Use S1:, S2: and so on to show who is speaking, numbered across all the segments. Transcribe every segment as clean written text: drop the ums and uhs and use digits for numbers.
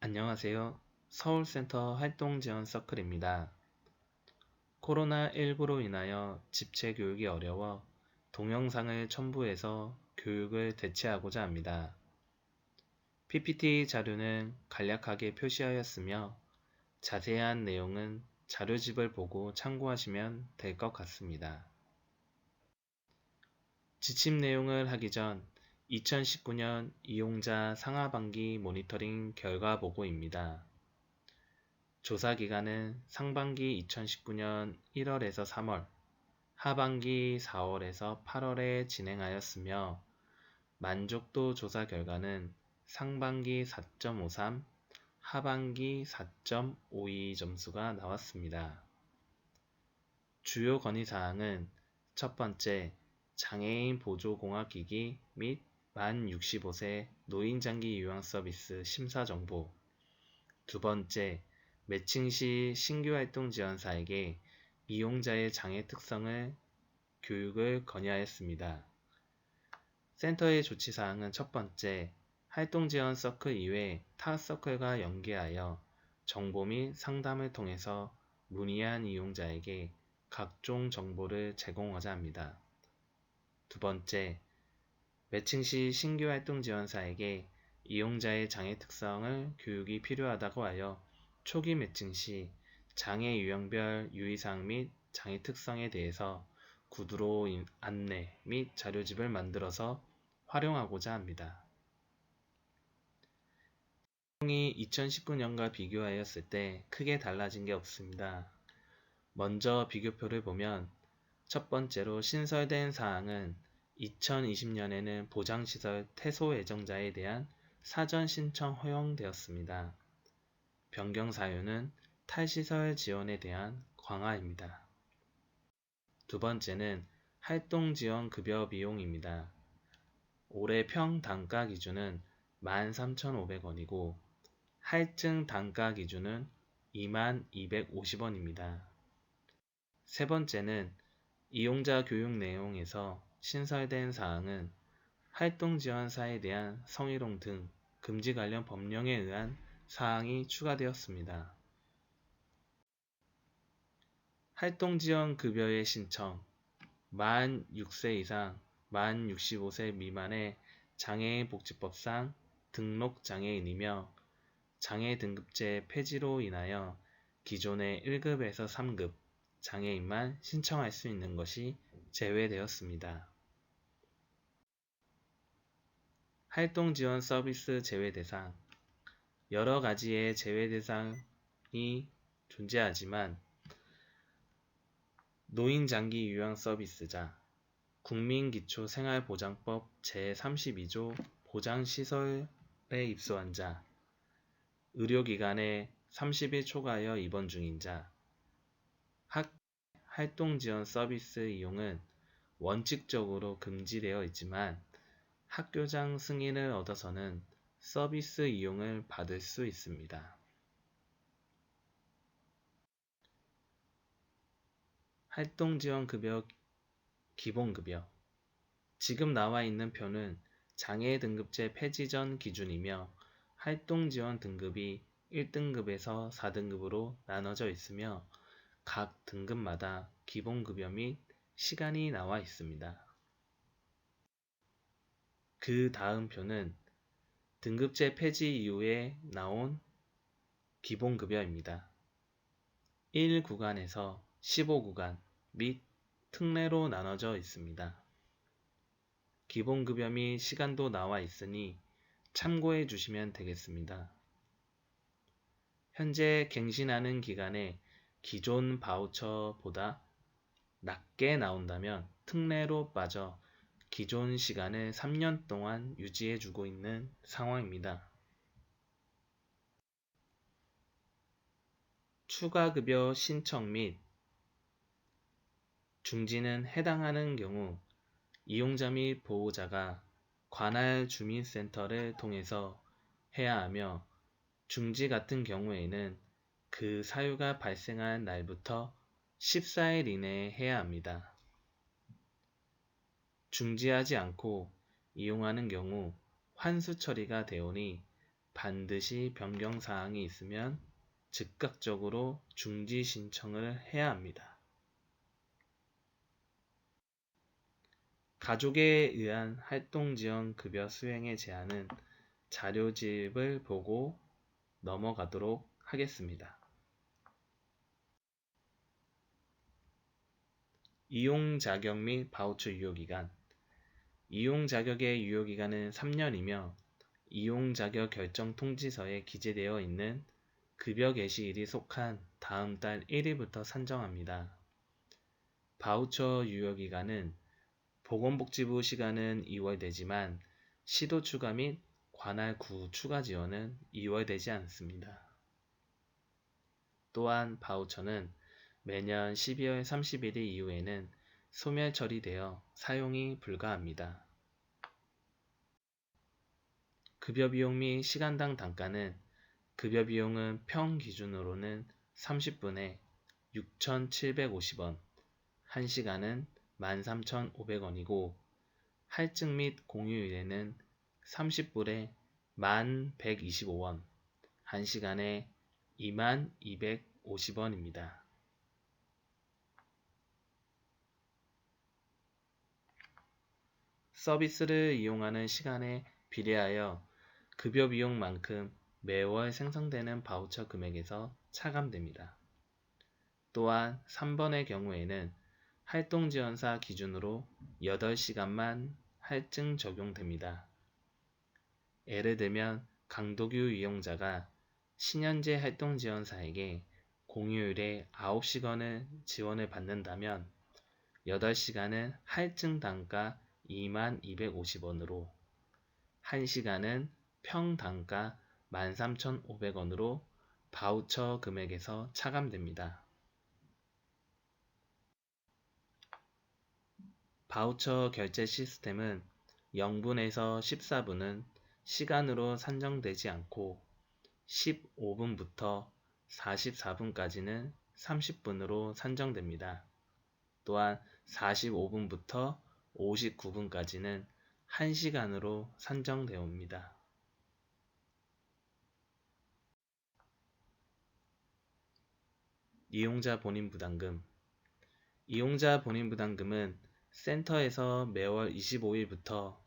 S1: 안녕하세요. 서울센터 활동지원 서클입니다. 코로나19로 인하여 집체 교육이 어려워 동영상을 첨부해서 교육을 대체하고자 합니다. PPT 자료는 간략하게 표시하였으며 자세한 내용은 자료집을 보고 참고하시면 될 것 같습니다. 지침 내용을 하기 전 2019년 이용자 상하반기 모니터링 결과 보고입니다. 조사 기간은 상반기 2019년 1월에서 3월, 하반기 4월에서 8월에 진행하였으며 만족도 조사 결과는 상반기 4.53, 하반기 4.52 점수가 나왔습니다. 주요 건의사항은 첫 번째, 장애인 보조공학기기 및 만 65세 노인장기 요양 서비스 심사 정보. 두 번째, 매칭 시 신규 활동 지원사에게 이용자의 장애 특성을 교육을 건의하였습니다. 센터의 조치사항은 첫 번째, 활동 지원 서클 이외 타 서클과 연계하여 정보 및 상담을 통해서 문의한 이용자에게 각종 정보를 제공하자 합니다. 두 번째, 매칭 시 신규 활동 지원사에게 이용자의 장애 특성을 교육이 필요하다고 하여 초기 매칭 시 장애 유형별 유의사항 및 장애 특성에 대해서 구두로 안내 및 자료집을 만들어서 활용하고자 합니다. 내용이 2019년과 비교하였을 때 크게 달라진 게 없습니다. 먼저 비교표를 보면 첫 번째로 신설된 사항은 2020년에는 보장시설 퇴소 예정자에 대한 사전 신청 허용되었습니다. 변경 사유는 탈시설 지원에 대한 강화입니다. 두 번째는 활동 지원 급여 비용입니다. 올해 평 단가 기준은 13,500원이고 할증 단가 기준은 22,250원입니다. 세 번째는 이용자 교육 내용에서 신설된 사항은 활동 지원사에 대한 성희롱 등 금지 관련 법령에 의한 사항이 추가되었습니다. 활동지원 급여의 신청 만 6세 이상, 만 65세 미만의 장애인 복지법상 등록 장애인이며 장애 등급제 폐지로 인하여 기존의 1급에서 3급 장애인만 신청할 수 있는 것이 제외되었습니다. 활동지원 서비스 제외 대상 여러 가지의 제외 대상이 존재하지만 노인장기 요양 서비스자, 국민기초생활보장법 제32조 보장시설에 입소한 자, 의료기관에 30일 초과하여 입원 중인 자, 활동지원 서비스 이용은 원칙적으로 금지되어 있지만 학교장 승인을 얻어서는 서비스 이용을 받을 수 있습니다. 활동지원급여 기본급여 지금 나와 있는 표는 장애 등급제 폐지 전 기준이며 활동지원 등급이 1등급에서 4등급으로 나눠져 있으며 각 등급마다 기본급여 및 시간이 나와 있습니다. 그 다음 표는 등급제 폐지 이후에 나온 기본급여입니다. 1구간에서 15구간 및 특례로 나눠져 있습니다. 기본급여 및 시간도 나와 있으니 참고해 주시면 되겠습니다. 현재 갱신하는 기간에 기존 바우처보다 낮게 나온다면 특례로 빠져 기존 시간을 3년 동안 유지해 주고 있는 상황입니다. 추가급여 신청 및 중지는 해당하는 경우 이용자 및 보호자가 관할 주민센터를 통해서 해야 하며 중지 같은 경우에는 그 사유가 발생한 날부터 14일 이내에 해야 합니다. 중지하지 않고 이용하는 경우 환수 처리가 되오니 반드시 변경 사항이 있으면 즉각적으로 중지 신청을 해야 합니다. 가족에 의한 활동지원 급여 수행의 제한은 자료집을 보고 넘어가도록 하겠습니다. 이용 자격 및 바우처 유효기간. 이용 자격의 유효기간은 3년이며 이용 자격 결정 통지서에 기재되어 있는 급여 개시일이 속한 다음 달 1일부터 산정합니다. 바우처 유효기간은 보건복지부 시간은 2월 되지만 시도 추가 및 관할 구 추가 지원은 2월 되지 않습니다. 또한 바우처는 매년 12월 31일 이후에는 소멸 처리되어 사용이 불가합니다. 급여 비용 및 시간당 단가는 급여 비용은 평 기준으로는 30분에 6,750원, 1시간은 13,500원이고 할증 및 공휴일에는 30불에 11,125원, 1시간에 22,250원입니다. 서비스를 이용하는 시간에 비례하여 급여 비용만큼 매월 생성되는 바우처 금액에서 차감됩니다. 또한 3번의 경우에는 활동지원사 기준으로 8시간만 할증 적용됩니다. 예를 들면 강도규 이용자가 신현재 활동지원사에게 공휴일에 9시간을 지원을 받는다면 8시간은 할증 단가 2250원으로 1시간은 평 단가 13,500원으로 바우처 금액에서 차감됩니다. 바우처 결제 시스템은 0분에서 14분은 시간으로 산정되지 않고 15분부터 44분까지는 30분으로 산정됩니다. 또한 45분부터 59분까지는 1시간으로 산정되옵니다. 이용자 본인부담금. 이용자 본인부담금은 센터에서 매월 25일부터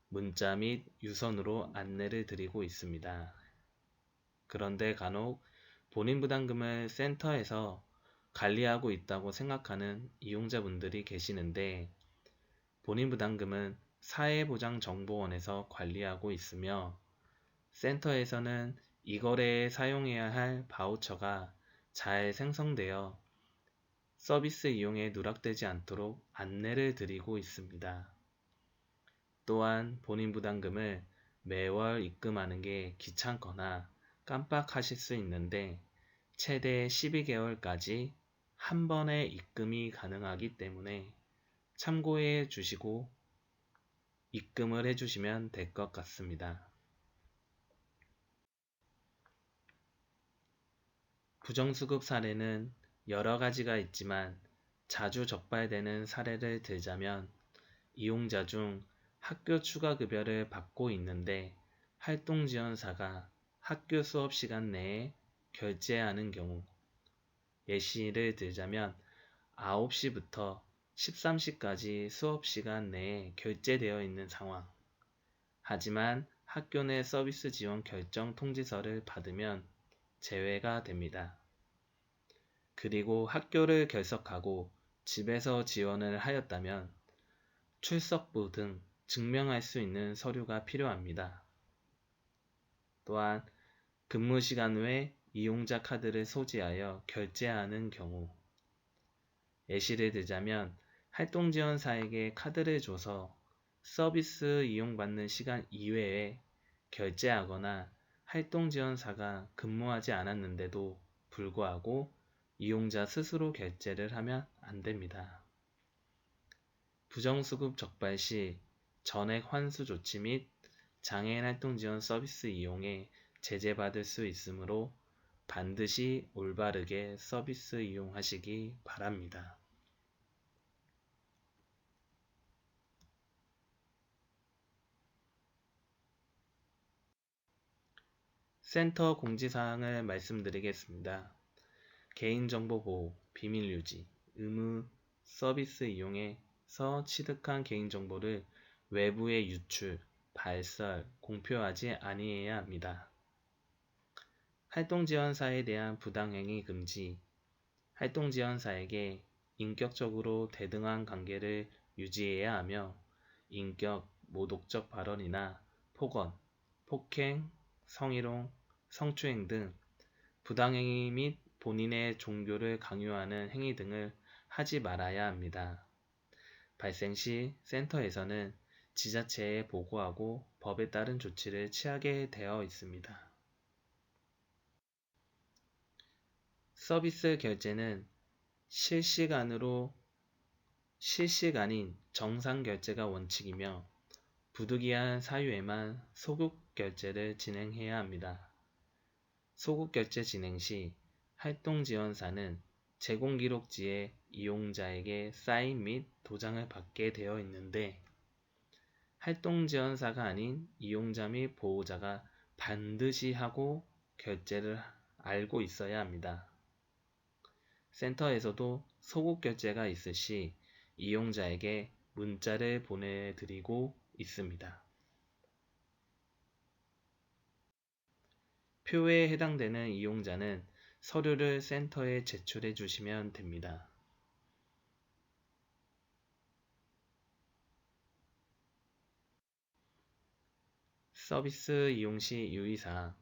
S1: 문자 및 유선으로 안내를 드리고 있습니다. 그런데 간혹 본인부담금을 센터에서 관리하고 있다고 생각하는 이용자분들이 계시는데 본인부담금은 사회보장정보원에서 관리하고 있으며 센터에서는 이 거래에 사용해야 할 바우처가 잘 생성되어 서비스 이용에 누락되지 않도록 안내를 드리고 있습니다. 또한 본인부담금을 매월 입금하는 게 귀찮거나 깜빡하실 수 있는데 최대 12개월까지 한 번에 입금이 가능하기 때문에 참고해 주시고 입금을 해주시면 될 것 같습니다. 부정수급 사례는 여러 가지가 있지만 자주 적발되는 사례를 들자면 이용자 중 학교 추가급여를 받고 있는데 활동지원사가 학교 수업 시간 내에 결제하는 경우, 예시를 들자면 9시부터 13시까지 수업 시간 내에 결제되어 있는 상황. 하지만 학교 내 서비스 지원 결정 통지서를 받으면 제외가 됩니다. 그리고 학교를 결석하고 집에서 지원을 하였다면 출석부 등 증명할 수 있는 서류가 필요합니다. 또한 근무 시간 외 이용자 카드를 소지하여 결제하는 경우, 예시를 들자면 활동지원사에게 카드를 줘서 서비스 이용받는 시간 이외에 결제하거나 활동지원사가 근무하지 않았는데도 불구하고 이용자 스스로 결제를 하면 안 됩니다. 부정수급 적발 시 전액 환수 조치 및 장애인 활동지원 서비스 이용에 제재받을 수 있으므로 반드시 올바르게 서비스 이용하시기 바랍니다. 센터 공지사항을 말씀드리겠습니다. 개인정보 보호, 비밀 유지, 의무 서비스 이용에서 취득한 개인정보를 외부에 유출, 발설, 공표하지 아니해야 합니다. 활동지원사에 대한 부당행위 금지, 활동지원사에게 인격적으로 대등한 관계를 유지해야 하며 인격, 모독적 발언이나 폭언, 폭행, 성희롱, 성추행 등 부당행위 및 본인의 종교를 강요하는 행위 등을 하지 말아야 합니다. 발생 시 센터에서는 지자체에 보고하고 법에 따른 조치를 취하게 되어 있습니다. 서비스 결제는 실시간인 정상 결제가 원칙이며 부득이한 사유에만 소급 결제를 진행해야 합니다. 소급 결제 진행 시 활동지원사는 제공기록지에 이용자에게 사인 및 도장을 받게 되어 있는데 활동지원사가 아닌 이용자 및 보호자가 반드시 하고 결제를 알고 있어야 합니다. 센터에서도 소급 결제가 있을 시 이용자에게 문자를 보내드리고 있습니다. 표에 해당되는 이용자는 서류를 센터에 제출해 주시면 됩니다. 서비스 이용 시 유의사항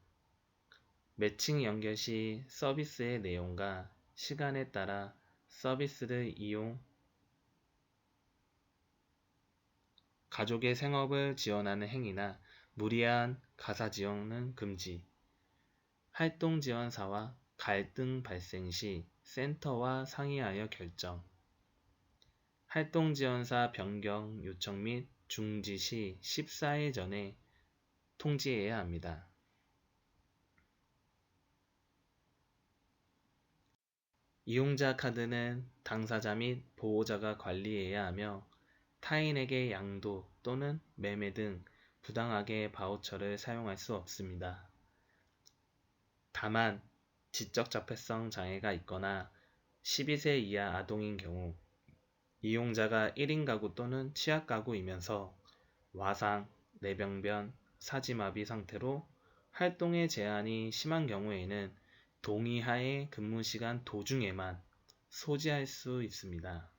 S1: 매칭 연결 시 서비스의 내용과 시간에 따라 서비스를 이용 가족의 생업을 지원하는 행위나 무리한 가사 지원은 금지. 활동지원사와 갈등 발생 시 센터와 상의하여 결정. 활동지원사 변경 요청 및 중지 시 14일 전에 통지해야 합니다. 이용자 카드는 당사자 및 보호자가 관리해야 하며 타인에게 양도 또는 매매 등 부당하게 바우처를 사용할 수 없습니다. 다만 지적자폐성 장애가 있거나 12세 이하 아동인 경우 이용자가 1인 가구 또는 취약 가구이면서 와상, 뇌병변, 사지마비 상태로 활동에 제한이 심한 경우에는 동의하에 근무시간 도중에만 소지할 수 있습니다.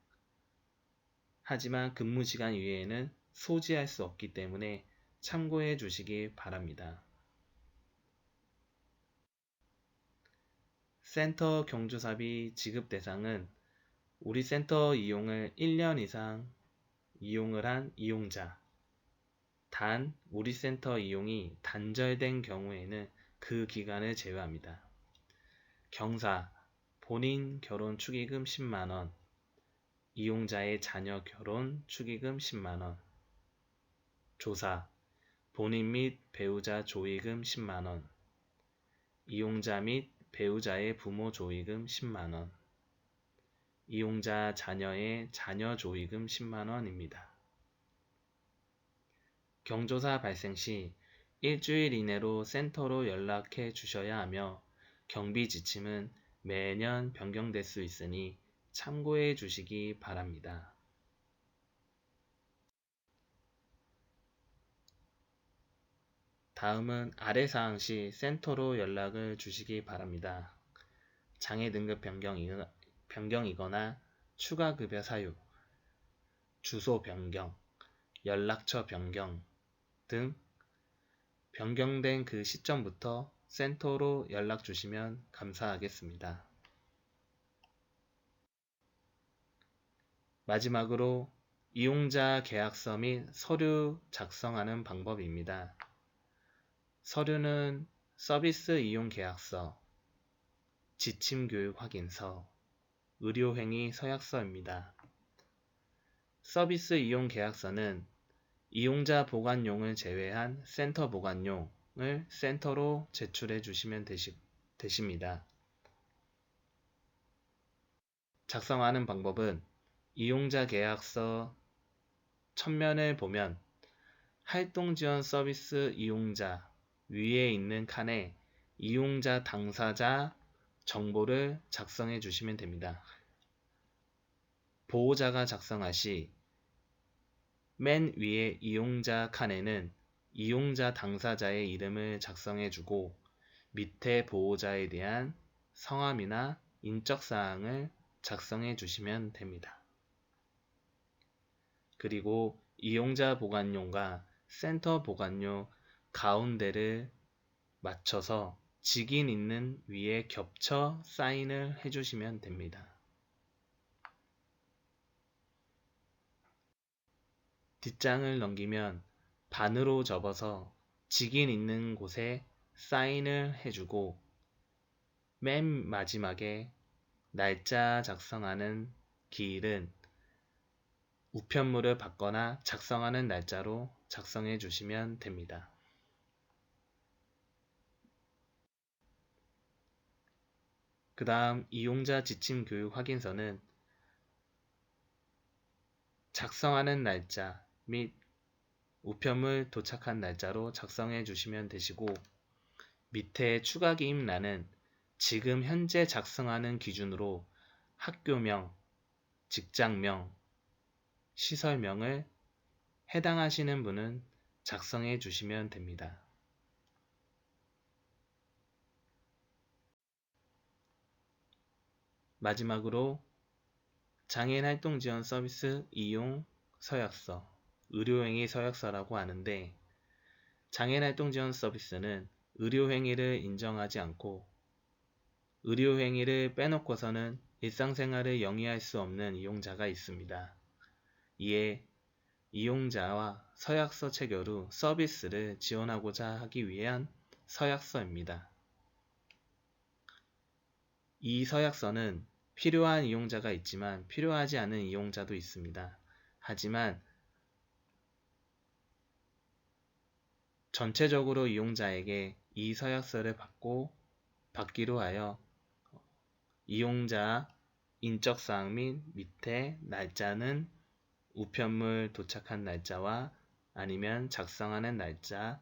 S1: 하지만 근무시간 이외에는 소지할 수 없기 때문에 참고해 주시기 바랍니다. 센터 경조사비 지급 대상은 우리 센터 이용을 1년 이상 이용을 한 이용자, 단 우리 센터 이용이 단절된 경우에는 그 기간을 제외합니다. 경사, 본인 결혼 축의금 10만원, 이용자의 자녀 결혼 축의금 10만원, 조사, 본인 및 배우자 조의금 10만원, 이용자 및 배우자의 부모 조의금 10만원, 이용자 자녀의 자녀 조의금 10만원입니다. 경조사 발생 시 일주일 이내로 센터로 연락해 주셔야 하며 경비 지침은 매년 변경될 수 있으니 참고해 주시기 바랍니다. 다음은 아래 사항 시 센터로 연락을 주시기 바랍니다. 장애 등급 변경이거나 추가 급여 사유, 주소 변경, 연락처 변경 등 변경된 그 시점부터 센터로 연락 주시면 감사하겠습니다. 마지막으로 이용자 계약서 및 서류 작성하는 방법입니다. 서류는 서비스 이용 계약서, 지침교육 확인서, 의료행위 서약서입니다. 서비스 이용 계약서는 이용자 보관용을 제외한 센터 보관용을 센터로 제출해 주시면 되십니다. 작성하는 방법은 이용자 계약서 첨면을 보면 활동지원 서비스 이용자 위에 있는 칸에 이용자 당사자 정보를 작성해 주시면 됩니다. 보호자가 작성하시 맨 위에 이용자 칸에는 이용자 당사자의 이름을 작성해 주고 밑에 보호자에 대한 성함이나 인적사항을 작성해 주시면 됩니다. 그리고 이용자 보관용과 센터 보관용 가운데를 맞춰서 직인 있는 위에 겹쳐 사인을 해주시면 됩니다. 뒷장을 넘기면 반으로 접어서 직인 있는 곳에 사인을 해주고 맨 마지막에 날짜 작성하는 기일은 우편물을 받거나 작성하는 날짜로 작성해 주시면 됩니다. 그 다음 이용자 지침 교육 확인서는 작성하는 날짜 및 우편물 도착한 날짜로 작성해 주시면 되시고 밑에 추가 기입란은 지금 현재 작성하는 기준으로 학교명, 직장명, 시설명을 해당하시는 분은 작성해 주시면 됩니다. 마지막으로 장애인 활동 지원 서비스 이용 서약서, 의료행위 서약서라고 하는데 장애인 활동 지원 서비스는 의료행위를 인정하지 않고 의료행위를 빼놓고서는 일상생활을 영위할 수 없는 이용자가 있습니다. 이에 이용자와 서약서 체결 후 서비스를 지원하고자 하기 위한 서약서입니다. 이 서약서는 필요한 이용자가 있지만 필요하지 않은 이용자도 있습니다. 하지만 전체적으로 이용자에게 이 서약서를 받기로 하여 이용자 인적사항 및 밑에 날짜는 우편물 도착한 날짜와 아니면 작성하는 날짜,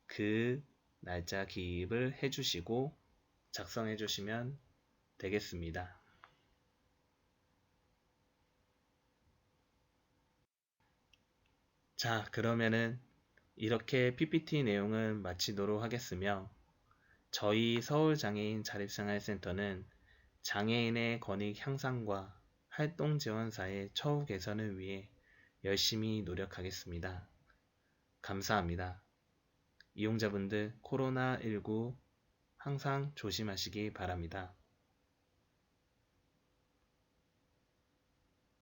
S1: 그 날짜 기입을 해주시고 작성해 주시면 되겠습니다. 자, 그러면은 이렇게 PPT 내용은 마치도록 하겠으며 저희 서울장애인 자립생활센터는 장애인의 권익 향상과 활동 지원사의 처우 개선을 위해 열심히 노력하겠습니다. 감사합니다. 이용자분들 코로나19 항상 조심하시기 바랍니다.